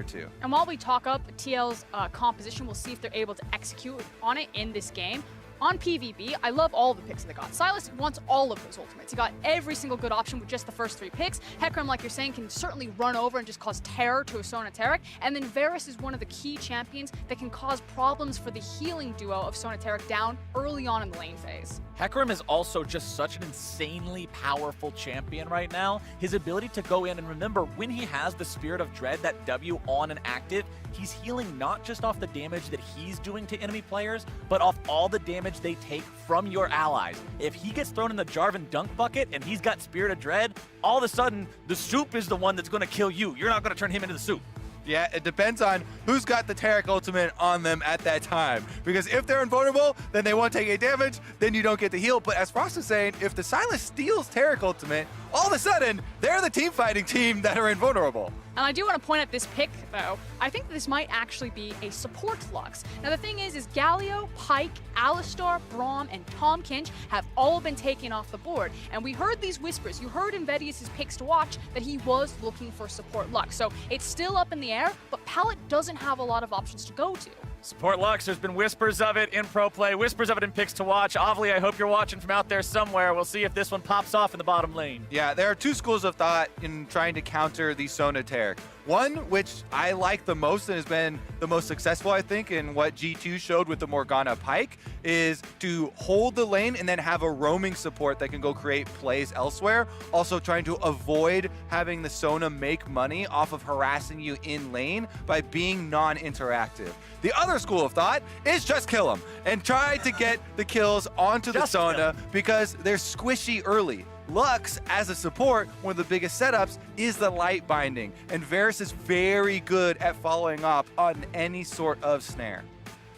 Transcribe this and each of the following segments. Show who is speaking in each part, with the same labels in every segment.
Speaker 1: two.
Speaker 2: And while we talk up TL's composition, we'll see if they're able to execute on it in this game. On PVB, I love all the picks they got. Silas wants all of those ultimates. He got every single good option with just the first 3 picks. Hecarim, like you're saying, can certainly run over and just cause terror to a Sonateric. And then Varus is one of the key champions that can cause problems for the healing duo of Sonateric down early on in the lane phase.
Speaker 3: Hecarim is also just such an insanely powerful champion right now. His ability to go in and remember, when he has the Spirit of Dread, that W on and active, he's healing not just off the damage that he's doing to enemy players, but off all the damage they take from your allies. If he gets thrown in the Jarvan dunk bucket and he's got Spirit of Dread, all of a sudden, the soup is the one that's going to kill you. You're not going to turn him into the soup.
Speaker 1: Yeah, it depends on who's got the Taric ultimate on them at that time. Because if they're invulnerable, then they won't take any damage, then you don't get the heal. But as Frost is saying, if the Sylas steals Taric ultimate, all of a sudden, they're the team fighting team that are invulnerable.
Speaker 2: And I do want to point out this pick, though. I think this might actually be a support Lux. Now, the thing is Galio, Pyke, Alistar, Braum, and Tahm Kench have all been taken off the board. And we heard these whispers. You heard in Vedius' picks to watch that he was looking for support Lux. So it's still up in the air, but Palette doesn't have a lot of options to go to.
Speaker 3: Support Lux, there's been whispers of it in pro play, whispers of it in picks to watch. Ovly, I hope you're watching from out there somewhere. We'll see if this one pops off in the bottom lane.
Speaker 1: Yeah, there are 2 schools of thought in trying to counter the Sonateric. One, which I like the most and has been the most successful, I think, in what G2 showed with the Morgana Pyke, is to hold the lane and then have a roaming support that can go create plays elsewhere. Also trying to avoid having the Sona make money off of harassing you in lane by being non-interactive. The other school of thought is just kill them and try to get the kills onto the Sona because they're squishy early. Lux, as a support, one of the biggest setups is the light binding, and Varus is very good at following up on any sort of snare.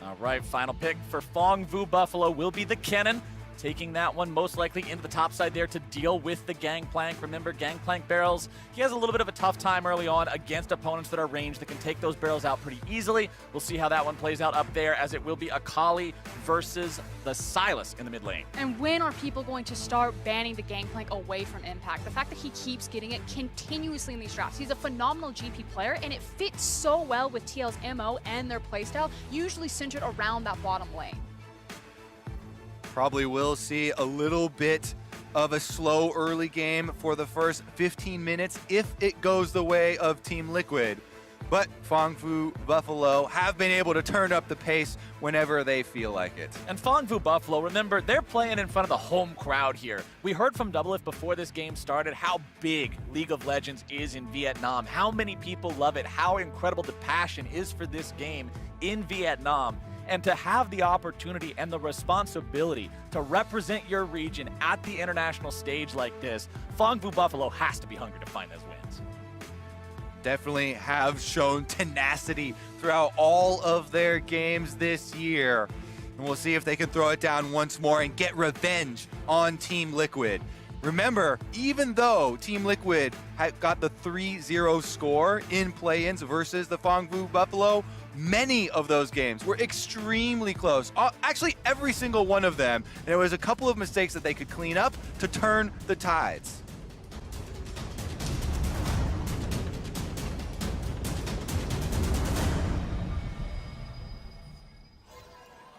Speaker 3: All right, final pick for Phong Vu Buffalo will be the Kennen. Taking that one most likely into the top side there to deal with the Gangplank. Remember, Gangplank barrels, he has a little bit of a tough time early on against opponents that are ranged that can take those barrels out pretty easily. We'll see how that one plays out up there, as it will be Akali versus the Sylas in the mid lane.
Speaker 2: And when are people going to start banning the Gangplank away from Impact? The fact that he keeps getting it continuously in these drafts. He's a phenomenal GP player, and it fits so well with TL's MO and their playstyle, usually centered around that bottom lane.
Speaker 1: Probably will see a little bit of a slow early game for the first 15 minutes if it goes the way of Team Liquid. But Phong Vu Buffalo have been able to turn up the pace whenever they feel like it.
Speaker 3: And Phong Vu Buffalo, remember, they're playing in front of the home crowd here. We heard from Doublelift before this game started how big League of Legends is in Vietnam, how many people love it, how incredible the passion is for this game in Vietnam. And to have the opportunity and the responsibility to represent your region at the international stage like this, Phong Vu Buffalo has to be hungry to find those wins.
Speaker 1: Definitely have shown tenacity throughout all of their games this year. And we'll see if they can throw it down once more and get revenge on Team Liquid. Remember, even though Team Liquid got the 3-0 score in play-ins versus the Phong Vu Buffalo, many of those games were extremely close. Actually, every single one of them. And there was a couple of mistakes that they could clean up to turn the tides.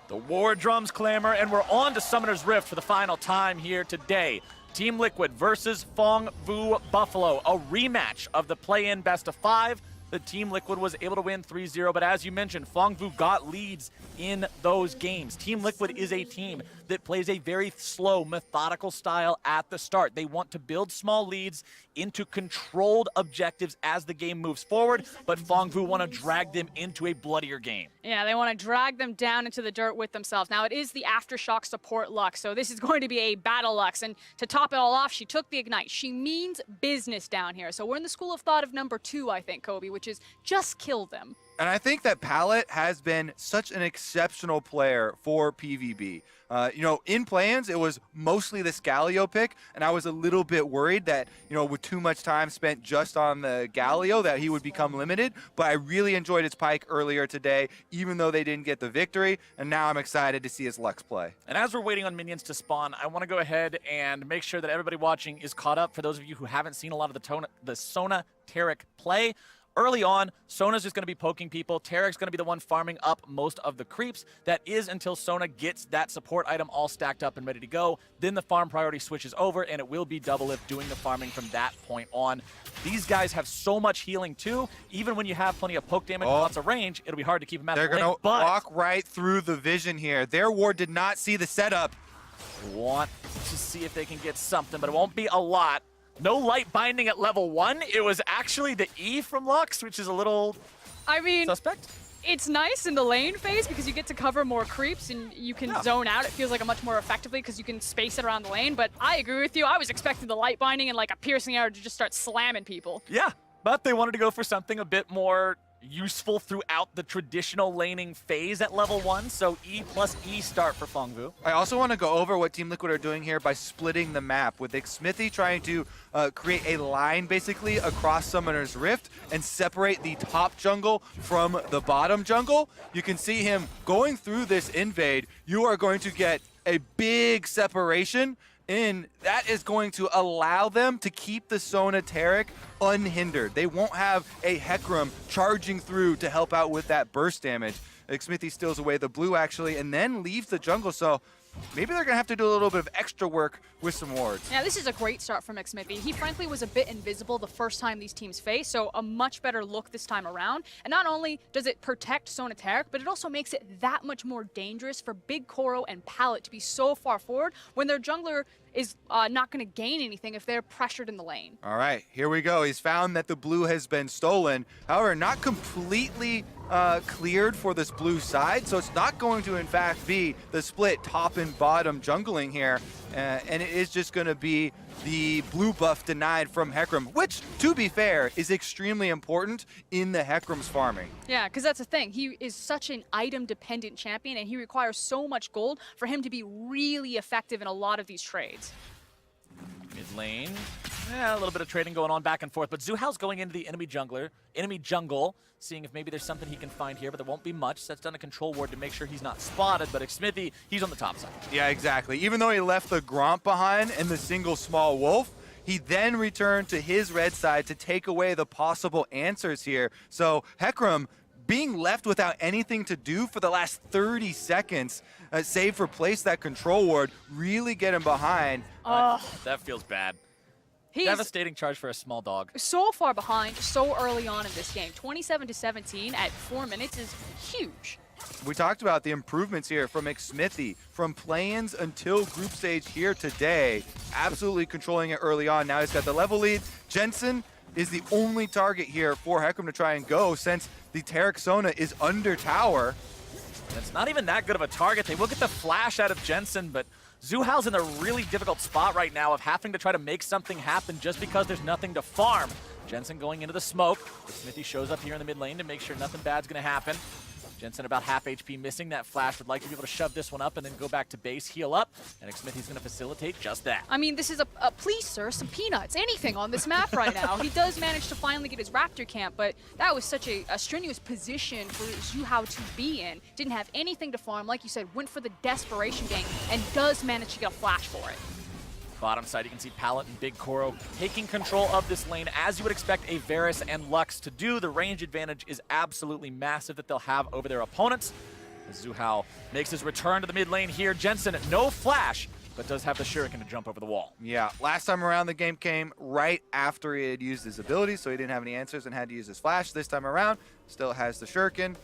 Speaker 3: The war drums clamor, and we're on to Summoner's Rift for the final time here today. Team Liquid versus Phong Vu Buffalo, a rematch of the play-in best-of-5. The Team Liquid was able to win 3-0, but as you mentioned, Phong Vu got leads in those games. Team Liquid is a team that plays a very slow, methodical style at the start. They want to build small leads into controlled objectives as the game moves forward, but Phong Vu want to drag them into a bloodier game.
Speaker 2: Yeah, they want to drag them down into the dirt with themselves. Now, it is the Aftershock support Lux, so this is going to be a battle Lux. And to top it all off, she took the Ignite. She means business down here. So we're in the school of thought of number 2, I think, Kobe, which is just kill them.
Speaker 1: And I think that Palette has been such an exceptional player for PVB. You know, in play-ins, it was mostly the Galio pick, and I was a little bit worried that, you know, with too much time spent just on the Galio, that he would become limited. But I really enjoyed his Pyke earlier today, even though they didn't get the victory, and now I'm excited to see his Lux play.
Speaker 3: And as we're waiting on minions to spawn, I want to go ahead and make sure that everybody watching is caught up. For those of you who haven't seen a lot of the Sonateric play, early on, Sona's just going to be poking people. Tarek's going to be the one farming up most of the creeps. That is until Sona gets that support item all stacked up and ready to go. Then the farm priority switches over, and it will be Doublelift doing the farming from that point on. These guys have so much healing too. Even when you have plenty of poke damage and lots of range, it'll be hard to keep them out
Speaker 1: They're
Speaker 3: of the
Speaker 1: going
Speaker 3: lane.
Speaker 1: to walk right through the vision here. Their ward did not see the setup.
Speaker 3: Want to see if they can get something, but it won't be a lot. No light binding at level 1. It was actually the E from Lux, which is a little suspect.
Speaker 2: It's nice in the lane phase because you get to cover more creeps and you can zone out. It feels like a much more effectively because you can space it around the lane. But I agree with you. I was expecting the light binding and like a piercing arrow to just start slamming people.
Speaker 3: Yeah, but they wanted to go for something a bit more useful throughout the traditional laning phase at level 1, so E plus E start for Phong Vu.
Speaker 1: I also want to go over what Team Liquid are doing here by splitting the map, with Xmithie trying to create a line basically across Summoner's Rift and separate the top jungle from the bottom jungle. You can see him going through this invade. You are going to get a big separation, and that is going to allow them to keep the Sona Taric unhindered. They won't have a Hecarim charging through to help out with that burst damage. Xmithie steals away the blue, actually, and then leaves the jungle, so maybe they're going to have to do a little bit of extra work with some wards.
Speaker 2: Yeah, this is a great start from Xmithie. He frankly was a bit invisible the first time these teams faced, so a much better look this time around. And not only does it protect Sona Taric, but it also makes it that much more dangerous for Big Koro and Pallet to be so far forward when their jungler is not going to gain anything if they're pressured in the lane.
Speaker 1: All right, here we go. He's found that the blue has been stolen. However, not completely cleared for this blue side, so it's not going to, in fact, be the split top and bottom jungling here, and it is just going to be the blue buff denied from Hecarim, which, to be fair, is extremely important in the Hecarim's farming.
Speaker 2: Yeah, because that's the thing. He is such an item-dependent champion, and he requires so much gold for him to be really effective in a lot of these trades.
Speaker 3: Mid lane, a little bit of trading going on back and forth, but Zuhal's going into the enemy jungle, seeing if maybe there's something he can find here, but there won't be much. So that's done a control ward to make sure he's not spotted, but Xmithie, he's on the top side.
Speaker 1: Yeah, exactly. Even though he left the Gromp behind and the single small wolf, he then returned to his red side to take away the possible answers here. So Hecarim, being left without anything to do for the last 30 seconds, save for place that control ward, really get him behind.
Speaker 3: That feels bad.
Speaker 2: He's
Speaker 3: Devastating charge for a small dog.
Speaker 2: so far behind so early on in this game. 27-17 at 4 minutes is huge.
Speaker 1: We talked about the improvements here from Xmithie, from play-ins until group stage here today. Absolutely controlling it early on. Now he's got the level lead. Jensen is the only target here for Hecarim to try and go, since the Taric Sona is under tower.
Speaker 3: It's not even that good of a target. They will get the flash out of Jensen, but Zuhal's in a really difficult spot right now of having to try to make something happen just because there's nothing to farm. Jensen going into the smoke. Xmithie shows up here in the mid lane to make sure nothing bad's going to happen. Jensen about half HP missing. That flash would like to be able to shove this one up and then go back to base, heal up, and Xmithie's going to facilitate just that.
Speaker 2: I mean, this is a please, sir, some peanuts, anything on this map right now. He does manage to finally get his Raptor camp, but that was such a strenuous position for Zuhao to be in. Didn't have anything to farm, like you said, went for the desperation gank, and does manage to get a flash for it.
Speaker 3: Bottom side, you can see Pallet and Big Koro taking control of this lane, as you would expect a Varus and Lux to do. The range advantage is absolutely massive that they'll have over their opponents. Zuhao makes his return to the mid lane here. Jensen, no flash, but does have the Shuriken to jump over the wall.
Speaker 1: Yeah, last time around the game came right after he had used his ability, so he didn't have any answers and had to use his flash. This time around, still has the Shuriken.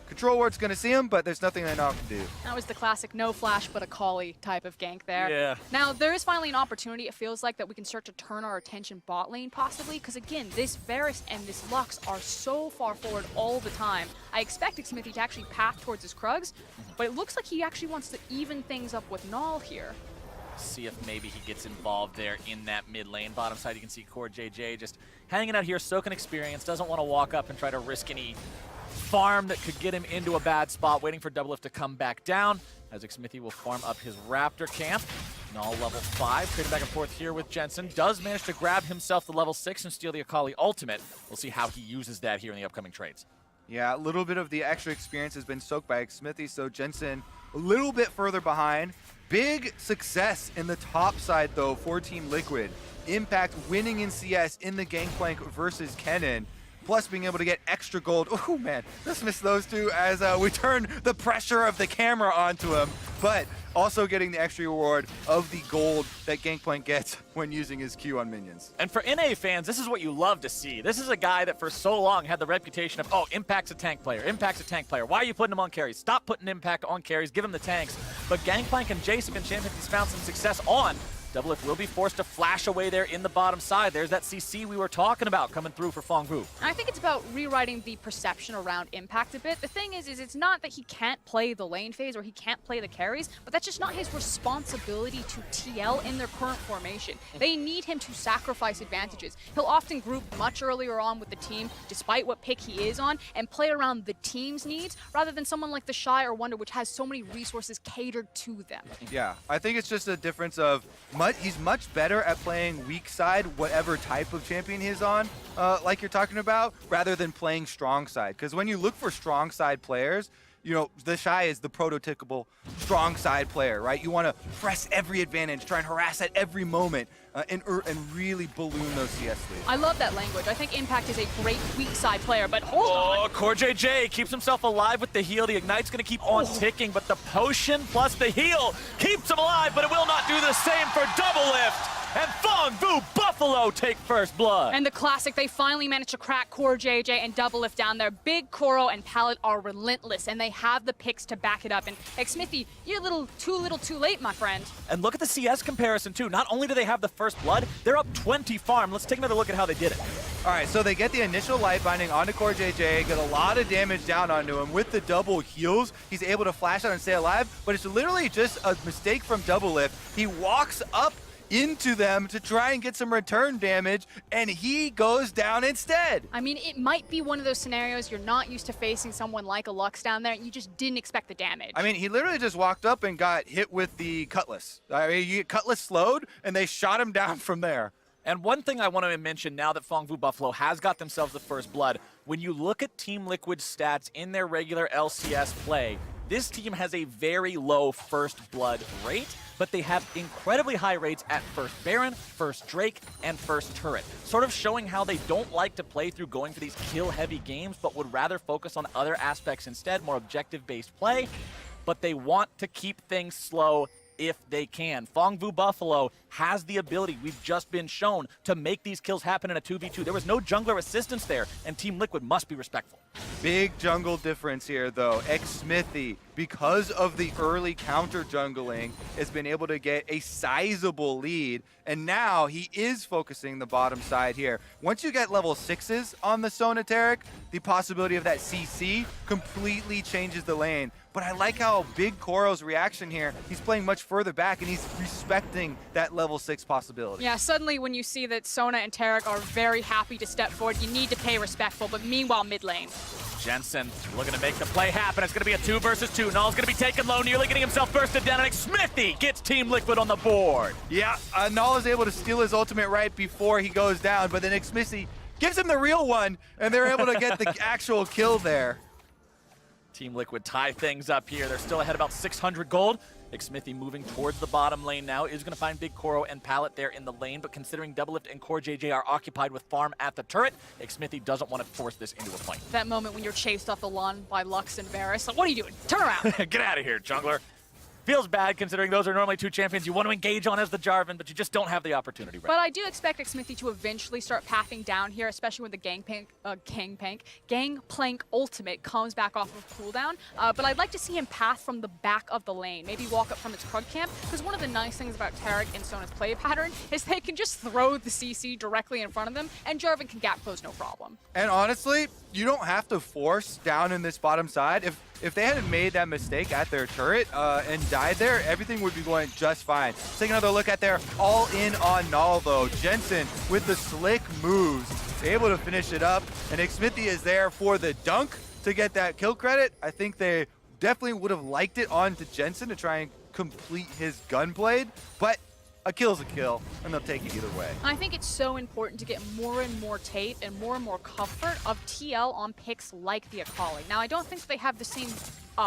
Speaker 1: Control ward's going to see him, but there's nothing they know can do.
Speaker 2: That was the classic no flash but a collie type of gank there.
Speaker 3: Yeah.
Speaker 2: Now, there is finally an opportunity, it feels like, that we can start to turn our attention bot lane possibly, because again, this Varus and this Lux are so far forward all the time. I expect Xmithie to actually path towards his Krugs, but it looks like he actually wants to even things up with Null here.
Speaker 3: See if maybe he gets involved there in that mid lane. Bottom side, you can see Core JJ just hanging out here, soaking experience, doesn't want to walk up and try to risk any farm that could get him into a bad spot, waiting for Doublelift to come back down, as Xmithie will farm up his Raptor camp. Null level 5, trading back and forth here with Jensen. Does manage to grab himself the level 6 and steal the Akali ultimate. We'll see how he uses that here in the upcoming trades.
Speaker 1: Yeah, a little bit of the extra experience has been soaked by Xmithie, so Jensen a little bit further behind. Big success in the top side, though, for Team Liquid. Impact winning in CS in the Gangplank versus Kennen. plus being able to get extra gold. Oh man, just missed those two as we turn the pressure of the camera onto him, but also getting the extra reward of the gold that Gangplank gets when using his Q on minions.
Speaker 3: And for NA fans, this is what you love to see. This is a guy that for so long had the reputation of, oh, Impact's a tank player, Impact's a tank player. Why are you putting him on carries? Stop putting Impact on carries, give him the tanks. But Gangplank and Jace have been champions he's found some success on. Doublelift will be forced to flash away there in the bottom side. There's that CC we were talking about coming through for Phong Vu.
Speaker 2: I think it's about rewriting the perception around Impact a bit. The thing is it's not that he can't play the lane phase or he can't play the carries, but that's just not his responsibility to TL in their current formation. They need him to sacrifice advantages. He'll often group much earlier on with the team, despite what pick he is on, and play around the team's needs, rather than someone like the Shy or Wonder, which has so many resources catered to them.
Speaker 1: Yeah, I think it's just a difference of he's much better at playing weak side, whatever type of champion he's on, like you're talking about, rather than playing strong side. Because when you look for strong side players, you know, the Shy is the prototypical strong side player, right? You want to press every advantage, try and harass at every moment, and really balloon those CS leads.
Speaker 2: I love that language. I think Impact is a great weak side player, but hold on.
Speaker 3: Oh, CoreJJ keeps himself alive with the heal. The Ignite's going to keep on ticking, but the potion plus the heal keeps him alive, but it will not do the same for Doublelift. And Phong Vu Buffalo take first blood.
Speaker 2: And the classic, they finally managed to crack CoreJJ and Doublelift down there. Big Koro and Pallet are relentless, and they have the picks to back it up. And Xmithy, you're too little too late, my friend.
Speaker 3: And look at the CS comparison, too. Not only do they have the first blood, they're up 20 farm. Let's take another look at how they did it.
Speaker 1: All right, so they get the initial light binding onto CoreJJ, get a lot of damage down onto him. With the double heals, he's able to flash out and stay alive, but it's literally just a mistake from Doublelift. He walks up into them to try and get some return damage, and he goes down instead.
Speaker 2: I mean, it might be one of those scenarios you're not used to facing someone like a Lux down there, and you just didn't expect the damage.
Speaker 1: I mean, he literally just walked up and got hit with the Cutlass. I mean, you get Cutlass slowed, and they shot him down from there.
Speaker 3: And one thing I want to mention now that Phong Vu Buffalo has got themselves the first blood, when you look at Team Liquid's stats in their regular LCS play, this team has a very low first blood rate, but they have incredibly high rates at first Baron, first Drake, and first Turret. Sort of showing how they don't like to play through going for these kill-heavy games, but would rather focus on other aspects instead, more objective-based play. But they want to keep things slow if they can. Phong Vu Buffalo has the ability, we've just been shown, to make these kills happen in a 2v2. There was no jungler assistance there, and Team Liquid must be respectful.
Speaker 1: Big jungle difference here, though. Xmithy, because of the early counter jungling, has been able to get a sizable lead, and now he is focusing the bottom side here. Once you get level 6s on the Sonateric, the possibility of that CC completely changes the lane. But I like how Big Koro's reaction here. He's playing much further back, and he's respecting that level 6 possibility.
Speaker 2: Yeah, suddenly when you see that Sona and Tarek are very happy to step forward, you need to pay respectful, but meanwhile, mid lane.
Speaker 3: Jensen looking to make the play happen. It's going to be a 2 versus 2. Null's going to be taken low, nearly getting himself bursted down, and Xmithy gets Team Liquid on the board.
Speaker 1: Yeah, Null is able to steal his ultimate right before he goes down, but then Xmithy gives him the real one, and they're able to get the actual kill there.
Speaker 3: Team Liquid tie things up here. They're still ahead about 600 gold. Xmithy moving towards the bottom lane now is going to find Big Koro and Pallet there in the lane, but considering Doublelift and CoreJJ are occupied with farm at the turret, Xmithy doesn't want to force this into a fight.
Speaker 2: That moment when you're chased off the lawn by Lux and Varus, like, what are you doing? Turn around.
Speaker 3: Get out of here, jungler. Feels bad considering those are normally two champions you want to engage on as the Jarvan, but you just don't have the opportunity right.
Speaker 2: But I do expect Xmithy to eventually start pathing down here, especially when the Gangplank ultimate comes back off of cooldown. But I'd like to see him path from the back of the lane, maybe walk up from his Krug camp, because one of the nice things about Tarek and Sona's play pattern is they can just throw the CC directly in front of them, and Jarvan can gap close no problem.
Speaker 1: And honestly, you don't have to force down in this bottom side. If they hadn't made that mistake at their turret and died there, everything would be going just fine. Let's take another look at their all-in on Null, though. Jensen with the slick moves, able to finish it up. And Xmithy is there for the dunk to get that kill credit. I think they definitely would have liked it onto Jensen to try and complete his gunblade, but a kill's a kill, and they'll take it either way.
Speaker 2: I think it's so important to get more and more tape and more comfort of TL on picks like the Akali. Now, I don't think they have the same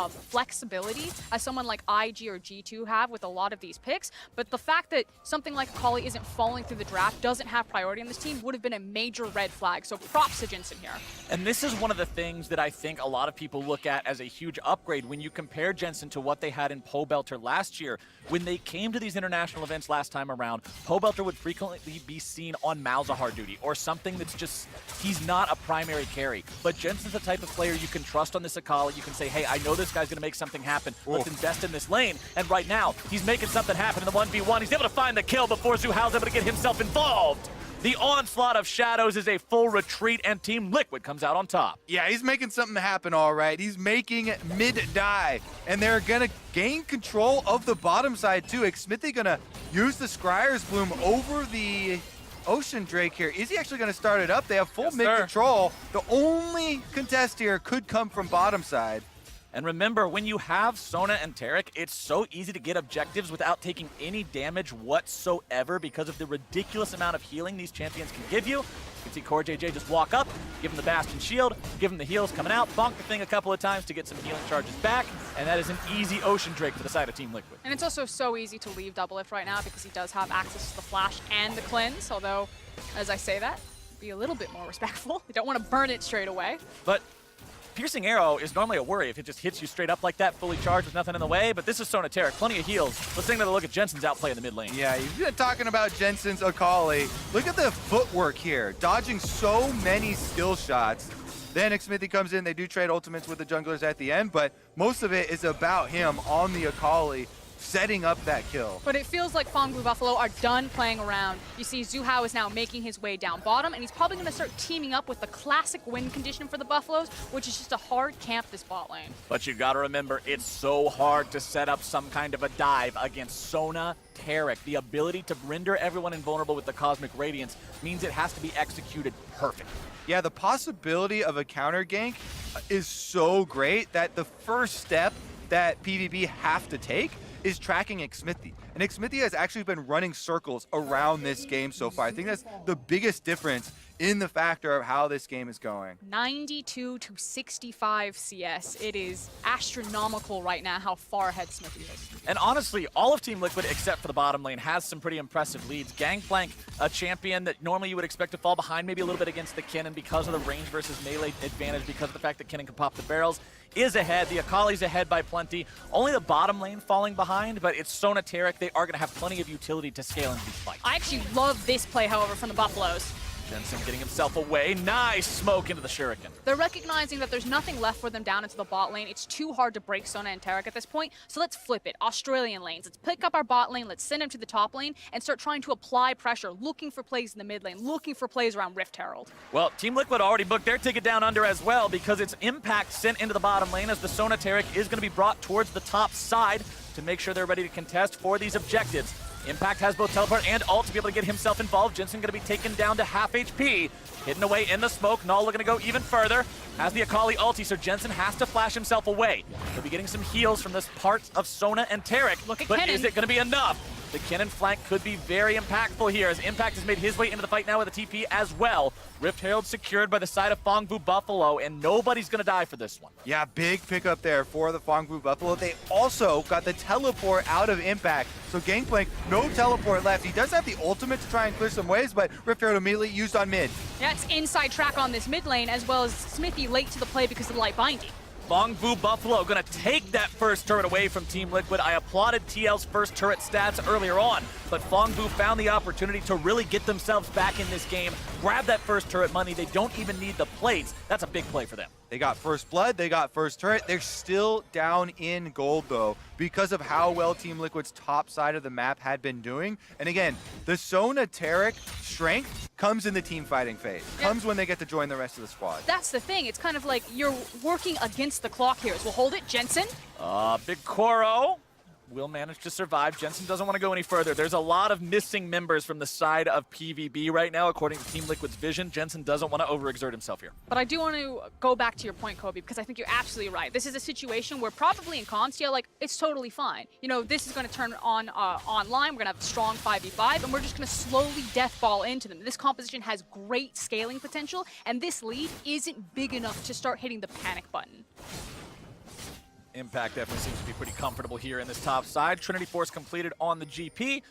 Speaker 2: flexibility as someone like IG or G2 have with a lot of these picks, but the fact that something like Akali isn't falling through the draft, doesn't have priority on this team, would have been a major red flag. So props to Jensen here.
Speaker 3: And this is one of the things that I think a lot of people look at as a huge upgrade when you compare Jensen to what they had in Pobelter last year. When they came to these international events last time around, Pobelter would frequently be seen on Malzahar duty or something that's just, he's not a primary carry. But Jensen's the type of player you can trust on this Akali. You can say, hey, I know this guy's going to make something happen. Let's invest in this lane. And right now, he's making something happen in the 1v1. He's able to find the kill before Zuhal's able to get himself involved. The onslaught of shadows is a full retreat, and Team Liquid comes out on top.
Speaker 1: Yeah, he's making something happen all right. He's making mid-die, and they're going to gain control of the bottom side too. Xmithie going to use the Scryer's Bloom over the Ocean Drake here. Is he actually going to start it up? They have full mid control. The only contest here could come from bottom side.
Speaker 3: And remember, when you have Sona and Taric, it's so easy to get objectives without taking any damage whatsoever because of the ridiculous amount of healing these champions can give you. You can see Core JJ just walk up, give him the Bastion shield, give him the heals coming out, bonk the thing a couple of times to get some healing charges back, and that is an easy Ocean Drake for the side of Team Liquid.
Speaker 2: And it's also so easy to leave Doublelift right now because he does have access to the flash and the cleanse, although, as I say that, be a little bit more respectful. You don't want to burn it straight away.
Speaker 3: But Piercing Arrow is normally a worry if it just hits you straight up like that, fully charged with nothing in the way, but this is Sona Taric, plenty of heals. Let's take another look at Jensen's outplay in the mid lane.
Speaker 1: Yeah, you've been talking about Jensen's Akali. Look at the footwork here, dodging so many skill shots. Then Xmithie comes in, they do trade ultimates with the junglers at the end, but most of it is about him on the Akali, setting up that kill.
Speaker 2: But it feels like Phong Blue Buffalo are done playing around. You see Zuhao is now making his way down bottom, and he's probably going to start teaming up with the classic win condition for the Buffaloes, which is just a hard camp this bot lane.
Speaker 3: But you gotta remember, it's so hard to set up some kind of a dive against Sona Taric. The ability to render everyone invulnerable with the Cosmic Radiance means it has to be executed perfect.
Speaker 1: Yeah, the possibility of a counter gank is so great that the first step that PVB have to take is tracking Xmithie. And Xmithie has actually been running circles around this game so far. I think that's the biggest difference in the factor of how this game is going.
Speaker 2: 92 to 65 CS. It is astronomical right now how far ahead Xmithie is.
Speaker 3: And honestly, all of Team Liquid, except for the bottom lane, has some pretty impressive leads. Gangplank, a champion that normally you would expect to fall behind maybe a little bit against the Kennen because of the range versus melee advantage, because of the fact that Kennen can pop the barrels, is ahead. The Akali's ahead by plenty. Only the bottom lane falling behind, but it's Sona Taric. They are going to have plenty of utility to scale into these fights.
Speaker 2: I actually love this play, however, from the Buffaloes.
Speaker 3: Jensen getting himself away. Nice smoke into the Shuriken.
Speaker 2: They're recognizing that there's nothing left for them down into the bot lane. It's too hard to break Sona and Taric at this point, so let's flip it. Australian lanes. Let's pick up our bot lane, let's send him to the top lane, and start trying to apply pressure, looking for plays in the mid lane, looking for plays around Rift Herald.
Speaker 3: Well, Team Liquid already booked their ticket down under as well, because it's Impact sent into the bottom lane as the Sona Taric is going to be brought towards the top side to make sure they're ready to contest for these objectives. Impact has both teleport and ult to be able to get himself involved. Jensen going to be taken down to half HP. Hidden away in the smoke. Null looking to go even further. Has the Akali ulti, so Jensen has to flash himself away. He'll be getting some heals from this part of Sona and Taric.
Speaker 2: Look at
Speaker 3: but
Speaker 2: Kennen.
Speaker 3: Is it going to be enough? The Kennen flank could be very impactful here as Impact has made his way into the fight now with a TP as well. Rift Herald secured by the side of Phong Vu Buffalo, and nobody's going to die for this one.
Speaker 1: Yeah, big pickup there for the Phong Vu Buffalo. They also got the teleport out of Impact. So Gangplank, no teleport left. He does have the ultimate to try and clear some waves, but Rift Herald immediately used on mid.
Speaker 2: Yeah, it's inside track on this mid lane, as well as Xmithie late to the play because of the light binding.
Speaker 3: Phong Vu Buffalo gonna take that first turret away from Team Liquid. I applauded TL's first turret stats earlier on, but Phong Vu found the opportunity to really get themselves back in this game, grab that first turret money. They don't even need the plates. That's a big play for them.
Speaker 1: They got first blood, they got first turret. They're still down in gold though, because of how well Team Liquid's top side of the map had been doing. And again, the Sona Taric strength comes in the team fighting phase. Comes when they get to join the rest of the squad.
Speaker 2: That's the thing. It's kind of like you're working against the clock here. So we'll hold it. Jensen.
Speaker 3: Big Koro will manage to survive. Jensen doesn't want to go any further. There's a lot of missing members from the side of PVB right now, according to Team Liquid's vision. Jensen doesn't want to overexert himself here.
Speaker 2: But I do want to go back to your point, Kobe, because I think you're absolutely right. This is a situation where probably in Consia, like, it's totally fine. You know, this is going to turn on online. We're going to have a strong 5v5, and we're just going to slowly death ball into them. This composition has great scaling potential, and this lead isn't big enough to start hitting the panic button.
Speaker 3: Impact definitely seems to be pretty comfortable here in this top side. Trinity Force completed on the GP.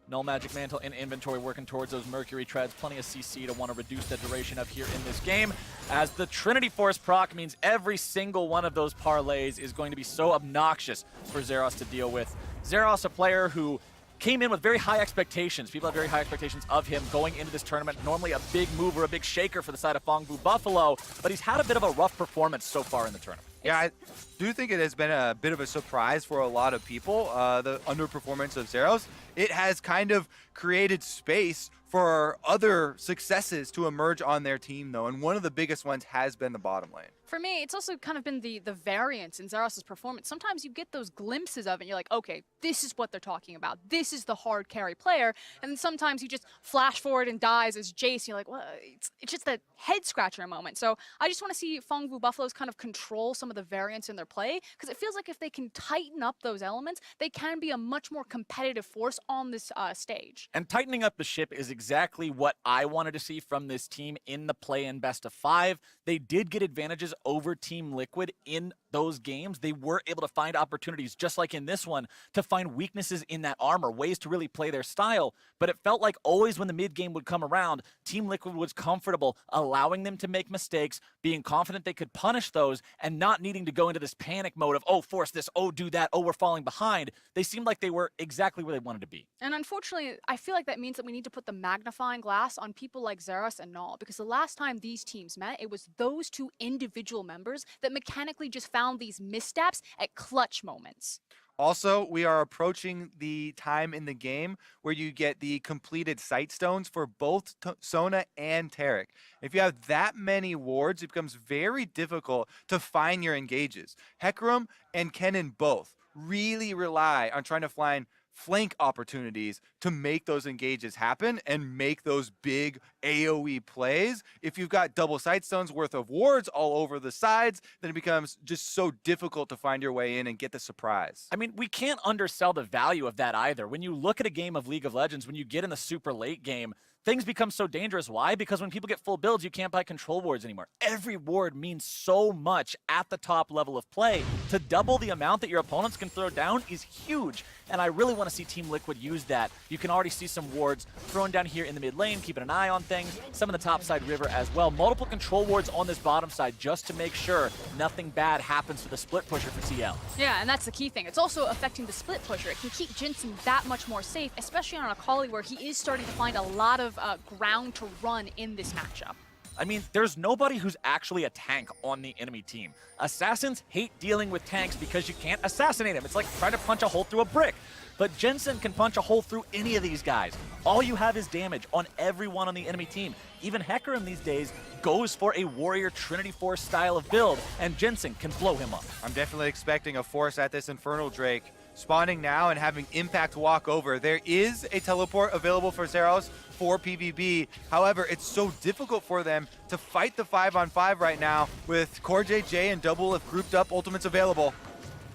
Speaker 3: Null Magic Mantle in inventory, working towards those Mercury Treads. Plenty of CC to want to reduce the duration of here in this game. As the Trinity Force proc means every single one of those parlays is going to be so obnoxious for Zeros to deal with. Zeros, a player who came in with very high expectations. People have very high expectations of him going into this tournament. Normally a big mover, a big shaker for the side of Phong Vu Buffalo, but he's had a bit of a rough performance so far in the tournament.
Speaker 1: Yeah, I do think it has been a bit of a surprise for a lot of people, the underperformance of Zeros. It has kind of created space for other successes to emerge on their team, though, and one of the biggest ones has been the bottom lane.
Speaker 2: For me, it's also kind of been the variance in Zeros' performance. Sometimes you get those glimpses of it, and you're like, okay, this is what they're talking about. This is the hard carry player. And then sometimes you just flash forward and dies as Jace, and you're like, well, it's just that head-scratcher moment. So I just want to see Phong Vu Buffaloes kind of control some of the variance in their play, because it feels like if they can tighten up those elements, they can be a much more competitive force on this stage.
Speaker 3: And tightening up the ship is exactly what I wanted to see from this team in the play-in best-of-5. They did get advantages over Team Liquid in those games. They were able to find opportunities, just like in this one, to find weaknesses in that armor, ways to really play their style. But it felt like always when the mid game would come around, Team Liquid was comfortable allowing them to make mistakes, being confident they could punish those, and not needing to go into this panic mode of, oh, force this, oh, do that, oh, we're falling behind. They seemed like they were exactly where they wanted to be.
Speaker 2: And unfortunately, I feel like that means that we need to put the magnifying glass on people like Zeros and Null, because the last time these teams met, it was those two individual members that mechanically just found these missteps at clutch moments.
Speaker 1: Also, we are approaching the time in the game where you get the completed sight stones for both Sona and Taric. If you have that many wards, it becomes very difficult to find your engages. Hecarim and Kennen both really rely on trying to find flank opportunities to make those engages happen and make those big AoE plays. If you've got double sightstones worth of wards all over the sides, then it becomes just so difficult to find your way in and get the surprise.
Speaker 3: I mean, we can't undersell the value of that either. When you look at a game of League of Legends, when you get in the super late game, things become so dangerous. Why? Because when people get full builds, you can't buy control wards anymore. Every ward means so much at the top level of play. To double the amount that your opponents can throw down is huge, and I really want to see Team Liquid use that. You can already see some wards thrown down here in the mid lane, keeping an eye on things, some of the top side river as well. Multiple control wards on this bottom side just to make sure nothing bad happens to the split pusher for TL.
Speaker 2: Yeah, and that's the key thing. It's also affecting the split pusher. It can keep Jensen that much more safe, especially on a Akali where he is starting to find a lot of ground to run in this matchup.
Speaker 3: I mean, there's nobody who's actually a tank on the enemy team. Assassins hate dealing with tanks because you can't assassinate them. It's like trying to punch a hole through a brick. But Jensen can punch a hole through any of these guys. All you have is damage on everyone on the enemy team. Even Hecarim these days goes for a Warrior Trinity Force style of build, and Jensen can blow him up.
Speaker 1: I'm definitely expecting a force at this Infernal Drake. Spawning now and having Impact walk over. There is a teleport available for Zeros for PVB. However, it's so difficult for them to fight the 5-on-5 right now with Core JJ and Double if grouped up ultimates available.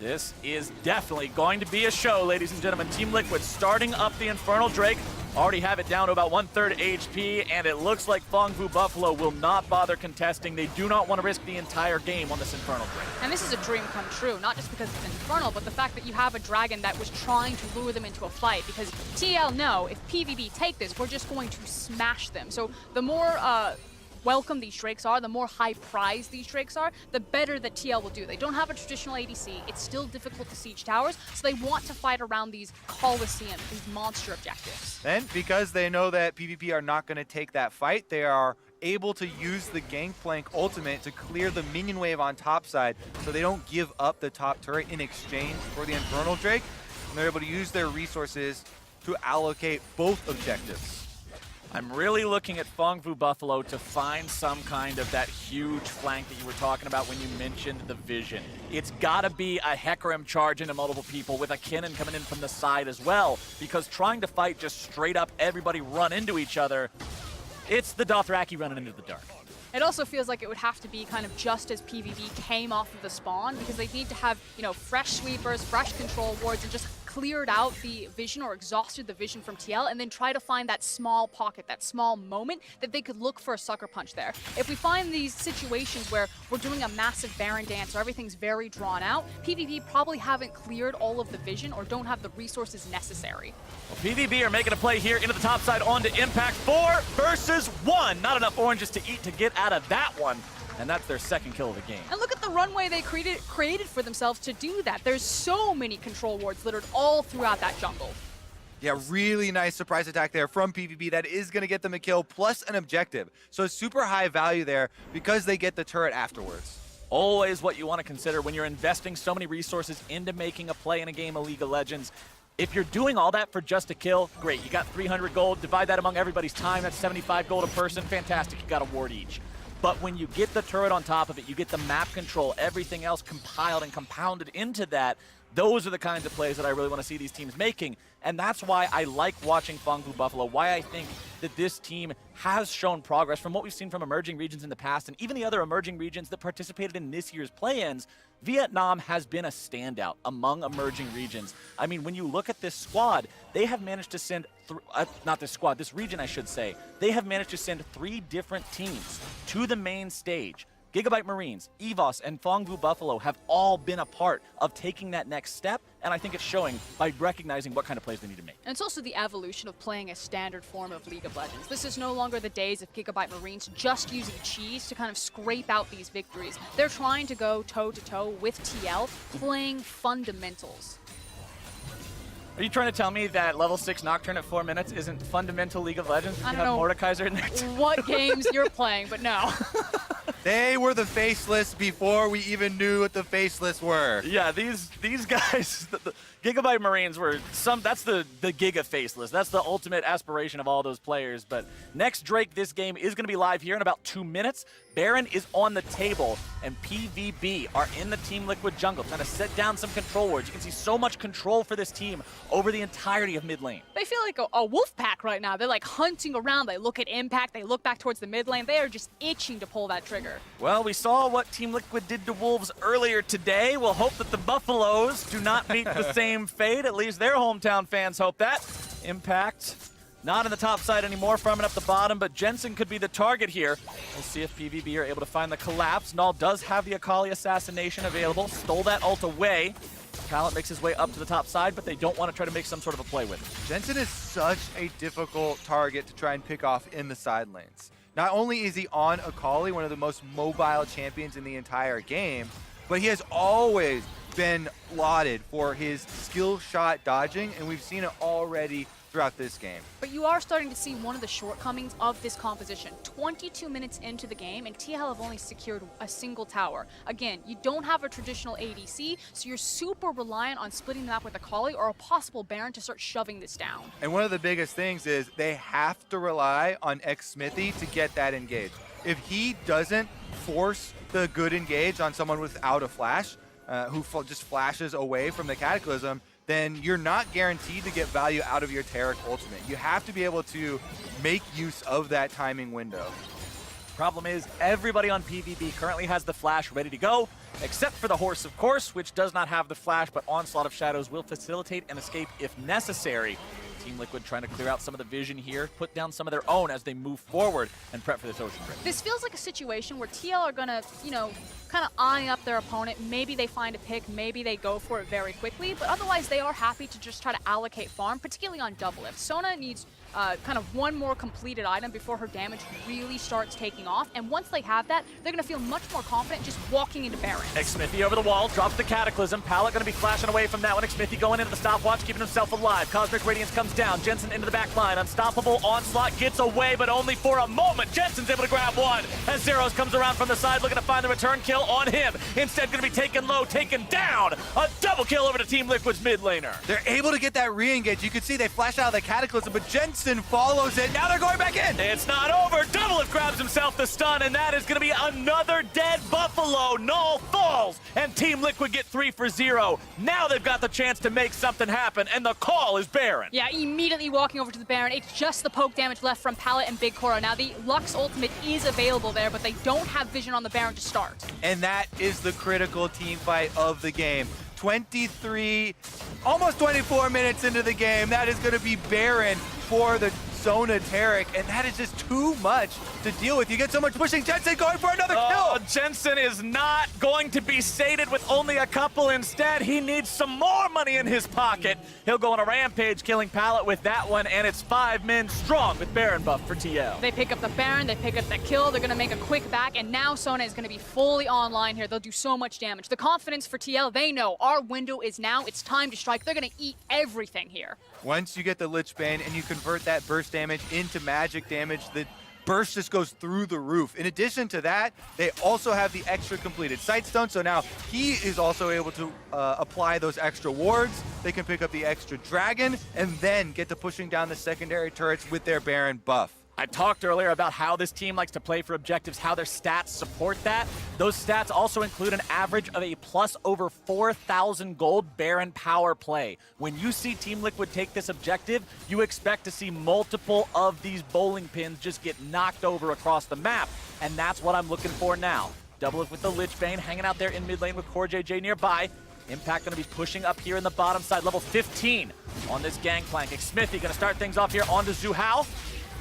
Speaker 3: This is definitely going to be a show, ladies and gentlemen. Team Liquid starting up the Infernal Drake. Already have it down to about 1/3 HP, and it looks like Phong Vu Buffalo will not bother contesting. They do not want to risk the entire game on this Infernal Drake.
Speaker 2: And this is a dream come true, not just because it's Infernal, but the fact that you have a dragon that was trying to lure them into a fight, because TL know if PVB take this, we're just going to smash them. So the more welcome these Drakes are, the more high prize these Drakes are, the better that TL will do. They don't have a traditional ADC. It's still difficult to siege towers, so they want to fight around these Colosseums, these monster objectives.
Speaker 1: Then, because they know that PvP are not going to take that fight, they are able to use the Gangplank ultimate to clear the minion wave on top side so they don't give up the top turret in exchange for the Infernal Drake, and they're able to use their resources to allocate both objectives.
Speaker 3: I'm really looking at Phong Vu Buffalo to find some kind of that huge flank that you were talking about when you mentioned the vision. It's got to be a Hecarim charge into multiple people with a Kennen coming in from the side as well, because trying to fight just straight up everybody run into each other, it's the Dothraki running into the dark.
Speaker 2: It also feels like it would have to be kind of just as PvP came off of the spawn, because they need to have, you know, fresh sweepers, fresh control wards, and just cleared out the vision or exhausted the vision from TL and then try to find that small pocket, that small moment that they could look for a sucker punch there. If we find these situations where we're doing a massive Baron dance or everything's very drawn out, PVB probably haven't cleared all of the vision or don't have the resources necessary.
Speaker 3: Well, PVB are making a play here into the top side onto Impact. 4 versus 1. Not enough oranges to eat to get out of that one. And that's their second kill of the game.
Speaker 2: And look at the runway they created for themselves to do that. There's so many control wards littered all throughout that jungle.
Speaker 1: Yeah, really nice surprise attack there from PVB. That is going to get them a kill plus an objective. So super high value there because they get the turret afterwards.
Speaker 3: Always what you want to consider when you're investing so many resources into making a play in a game of League of Legends. If you're doing all that for just a kill, great. You got 300 gold. Divide that among everybody's time. That's 75 gold a person. Fantastic. You got a ward each. But when you get the turret on top of it, you get the map control, everything else compiled and compounded into that, those are the kinds of plays that I really want to see these teams making. And that's why I like watching Phong Vu Buffalo, why I think that this team has shown progress from what we've seen from emerging regions in the past, and even the other emerging regions that participated in this year's play-ins. Vietnam has been a standout among emerging regions. I mean, when you look at this squad, they have managed to send, not this squad, this region I should say, they have managed to send 3 different teams to the main stage. Gigabyte Marines, EVOS, and Phong Vu Buffalo have all been a part of taking that next step, and I think it's showing by recognizing what kind of plays they need to make.
Speaker 2: And it's also the evolution of playing a standard form of League of Legends. This is no longer the days of Gigabyte Marines just using cheese to kind of scrape out these victories. They're trying to go toe-to-toe with TL, playing fundamentals.
Speaker 3: Are you trying to tell me that level 6 Nocturne at 4 minutes isn't fundamental League of Legends?
Speaker 2: I
Speaker 3: You
Speaker 2: don't
Speaker 3: have
Speaker 2: know
Speaker 3: Mordekaiser in there.
Speaker 2: what games you're playing, but no.
Speaker 1: They were the faceless before we even knew what the faceless were.
Speaker 3: Yeah, these guys, the Gigabyte Marines were that's the Giga faceless. That's the ultimate aspiration of all those players. But next Drake, this game is going to be live here in about 2 minutes. Baron is on the table, and PVB are in the Team Liquid jungle, trying to set down some control wards. You can see so much control for this team over the entirety of mid lane.
Speaker 2: They feel like a wolf pack right now. They're like hunting around. They look at Impact. They look back towards the mid lane. They are just itching to pull that trigger.
Speaker 3: Well, we saw what Team Liquid did to Wolves earlier today. We'll hope that the Buffaloes do not meet the same fate. At least their hometown fans hope that. Impact not in the top side anymore, farming up the bottom, but Jensen could be the target here. We'll see if PVB are able to find the collapse. Null does have the Akali assassination available. Stole that ult away. Pallet makes his way up to the top side, but they don't want to try to make some sort of a play with it.
Speaker 1: Jensen is such a difficult target to try and pick off in the side lanes. Not only is he on Akali, one of the most mobile champions in the entire game, but he has always been lauded for his skill shot dodging, and we've seen it already throughout this game.
Speaker 2: But you are starting to see one of the shortcomings of this composition. 22 minutes into the game, and TL have only secured a single tower. Again, you don't have a traditional ADC, so you're super reliant on splitting the map with Akali or a possible Baron to start shoving this down.
Speaker 1: And one of the biggest things is they have to rely on X-Smithy to get that engage. If he doesn't force the good engage on someone without a flash, who just flashes away from the Cataclysm, then you're not guaranteed to get value out of your Taric ultimate. You have to be able to make use of that timing window.
Speaker 3: Problem is, everybody on PVB currently has the flash ready to go, except for the horse, of course, which does not have the flash, but Onslaught of Shadows will facilitate an escape if necessary. Team Liquid trying to clear out some of the vision here, put down some of their own as they move forward and prep for this Ocean Break.
Speaker 2: This feels like a situation where TL are gonna, kind of eyeing up their opponent. Maybe they find a pick, maybe they go for it very quickly, but otherwise they are happy to just try to allocate farm, particularly on double. If Sona needs kind of one more completed item before her damage really starts taking off, and once they have that, they're going to feel much more confident just walking into Baron.
Speaker 3: X-Smithy over the wall, drops the Cataclysm. Pallet going to be flashing away from that one. X-Smithy going into the stopwatch, keeping himself alive. Cosmic Radiance comes down. Jensen into the back line. Unstoppable Onslaught gets away, but only for a moment. Jensen's able to grab one as Zeros comes around from the side, looking to find the return kill on him. Instead, going to be taken low, taken down. A double kill over to Team Liquid's mid laner.
Speaker 1: They're able to get that re-engage. You can see they flash out of the Cataclysm, but Jensen follows it. Now they're going back in.
Speaker 3: It's not over. Doublelift grabs himself the stun, and that is going to be another dead Buffalo. Null falls, and Team Liquid get 3 for 0. Now they've got the chance to make something happen, and the call is Baron.
Speaker 2: Yeah, immediately walking over to the Baron. It's just the poke damage left from Pallet and Big Cora. Now the Lux ultimate is available there, but they don't have vision on the Baron to start.
Speaker 1: And that is the critical team fight of the game. 23, almost 24 minutes into the game. That is going to be Baron for the Sonateric, and that is just too much to deal with. You get so much pushing. Jensen going for another kill.
Speaker 3: Jensen is not going to be sated with only a couple. Instead, he needs some more money in his pocket. He'll go on a rampage, killing Pallet with that one, and it's 5 men strong with Baron buff for TL.
Speaker 2: They pick up the Baron, they pick up the kill, they're going to make a quick back, and now Sona is going to be fully online here. They'll do so much damage. The confidence for TL, they know our window is now. It's time to strike. They're going to eat everything here.
Speaker 1: Once you get the Lich Bane and you convert that burst damage into magic damage, the burst just goes through the roof. In addition to that, they also have the extra completed Sightstone, so now he is also able to apply those extra wards. They can pick up the extra dragon and then get to pushing down the secondary turrets with their Baron buff.
Speaker 3: I talked earlier about how this team likes to play for objectives, how their stats support that. Those stats also include an average of a plus over 4,000 gold Baron power play. When you see Team Liquid take this objective, you expect to see multiple of these bowling pins just get knocked over across the map, and that's what I'm looking for now. Double it with the Lich Bane, hanging out there in mid lane with Core JJ nearby. Impact going to be pushing up here in the bottom side, level 15 on this gangplank. Smithy going to start things off here onto Zuhao.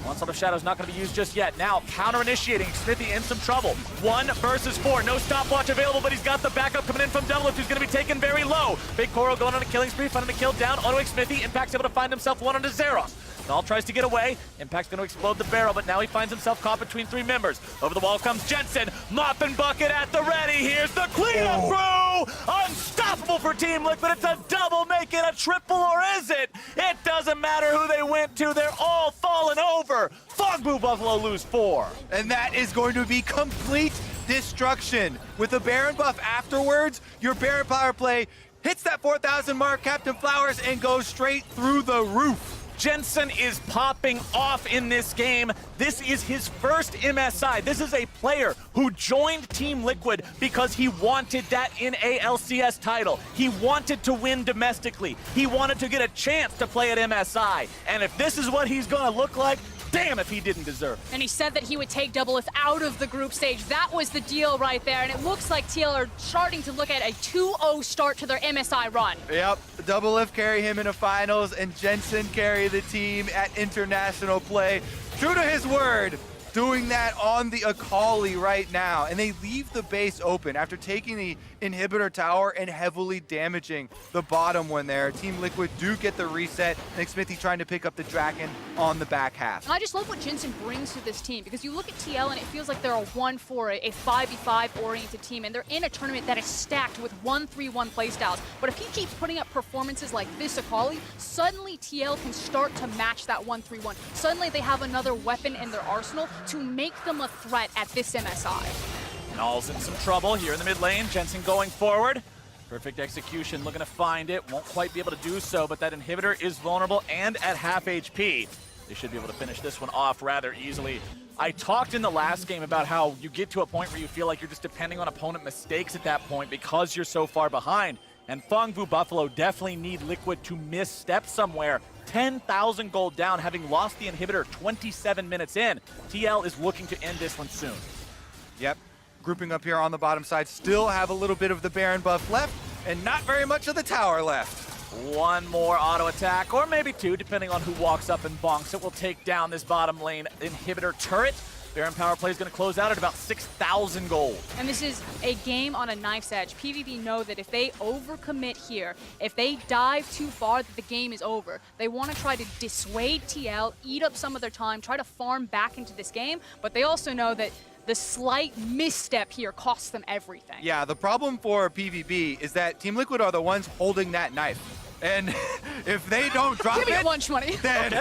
Speaker 3: Onslaught of Shadow's not going to be used just yet. Now, counter-initiating. Smithy in some trouble. 1 versus 4. No stopwatch available, but he's got the backup coming in from Doublelift, who's going to be taken very low. Big Koro going on a killing spree, finding a kill down onto Smithy. Impact's able to find himself one onto Zeros. Null tries to get away. Impact's going to explode the barrel, but now he finds himself caught between 3 members. Over the wall comes Jensen. Mop and bucket at the ready. Here's the cleanup crew. Unstoppable for Team Liquid. It's a double, make it a triple, or is it? It doesn't matter who they went to. They're all falling over. Phong Buffalo lose 4.
Speaker 1: And that is going to be complete destruction. With the Baron buff afterwards, your Baron power play hits that 4,000 mark, Captain Flowers, and goes straight through the roof.
Speaker 3: Jensen is popping off in this game. This is his first MSI. This is a player who joined Team Liquid because he wanted that NALCS title. He wanted to win domestically. He wanted to get a chance to play at MSI. And if this is what he's gonna look like, damn if he didn't deserve it.
Speaker 2: And he said that he would take Doublelift out of the group stage. That was the deal right there. And it looks like TL are starting to look at a 2-0 start to their MSI run.
Speaker 1: Yep, Doublelift carry him into finals, and Jensen carry the team at international play. True to his word, doing that on the Akali right now. And they leave the base open after taking the inhibitor tower and heavily damaging the bottom one there. Team Liquid do get the reset. Nick Smithy trying to pick up the dragon on the back half.
Speaker 2: And I just love what Jensen brings to this team, because you look at TL and it feels like they're a 1-4, a 5v5 oriented team, and they're in a tournament that is stacked with 1-3-1 playstyles. But if he keeps putting up performances like this Akali, suddenly TL can start to match that 1-3-1. Suddenly they have another weapon in their arsenal to make them a threat at this MSI.
Speaker 3: Null's in some trouble here in the mid lane. Jensen going forward. Perfect execution, looking to find it. Won't quite be able to do so, but that inhibitor is vulnerable and at half HP. They should be able to finish this one off rather easily. I talked in the last game about how you get to a point where you feel like you're just depending on opponent mistakes at that point because you're so far behind. And Phong Buffalo definitely need Liquid to misstep somewhere. 10,000 gold down, having lost the inhibitor 27 minutes in. TL is looking to end this one soon.
Speaker 1: Yep, grouping up here on the bottom side, still have a little bit of the Baron buff left, and not very much of the tower left.
Speaker 3: One more auto attack, or maybe 2, depending on who walks up and bonks it. Will take down this bottom lane inhibitor turret. Baron power play is going to close out at about 6,000 gold.
Speaker 2: And this is a game on a knife's edge. PVB know that if they overcommit here, if they dive too far, that the game is over. They want to try to dissuade TL, eat up some of their time, try to farm back into this game, but they also know that the slight misstep here costs them everything.
Speaker 1: Yeah, the problem for PVB is that Team Liquid are the ones holding that knife. And if they don't drop
Speaker 2: Give me
Speaker 1: it,
Speaker 2: lunch money.
Speaker 1: then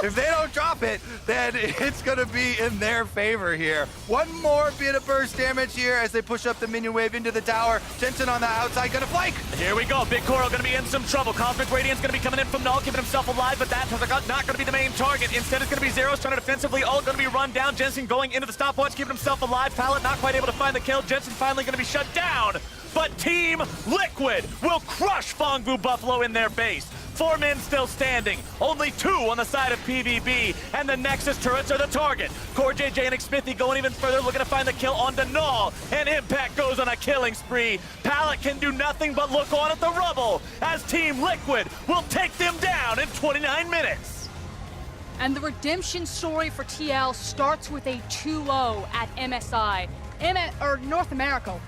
Speaker 1: if they don't drop it, then it's going to be in their favor here. One more bit of burst damage here as they push up the minion wave into the tower. Jensen on the outside, going to flank.
Speaker 3: Here we go. Big Koro going to be in some trouble. Cosmic Radiance going to be coming in from Null, keeping himself alive, but that's not going to be the main target. Instead, it's going to be Zeros trying to defensively. All going to be run down. Jensen going into the stopwatch, keeping himself alive. Pallet not quite able to find the kill. Jensen finally going to be shut down. But Team Liquid will crush Phong Buffalo in their base. 4 men still standing. Only 2 on the side of PVB, and the Nexus turrets are the target. Core JJ and Xmithy going even further, looking to find the kill on Denal, and Impact goes on a killing spree. Pallet can do nothing but look on at the rubble as Team Liquid will take them down in 29 minutes.
Speaker 2: And the redemption story for TL starts with a 2-0 at MSI. North America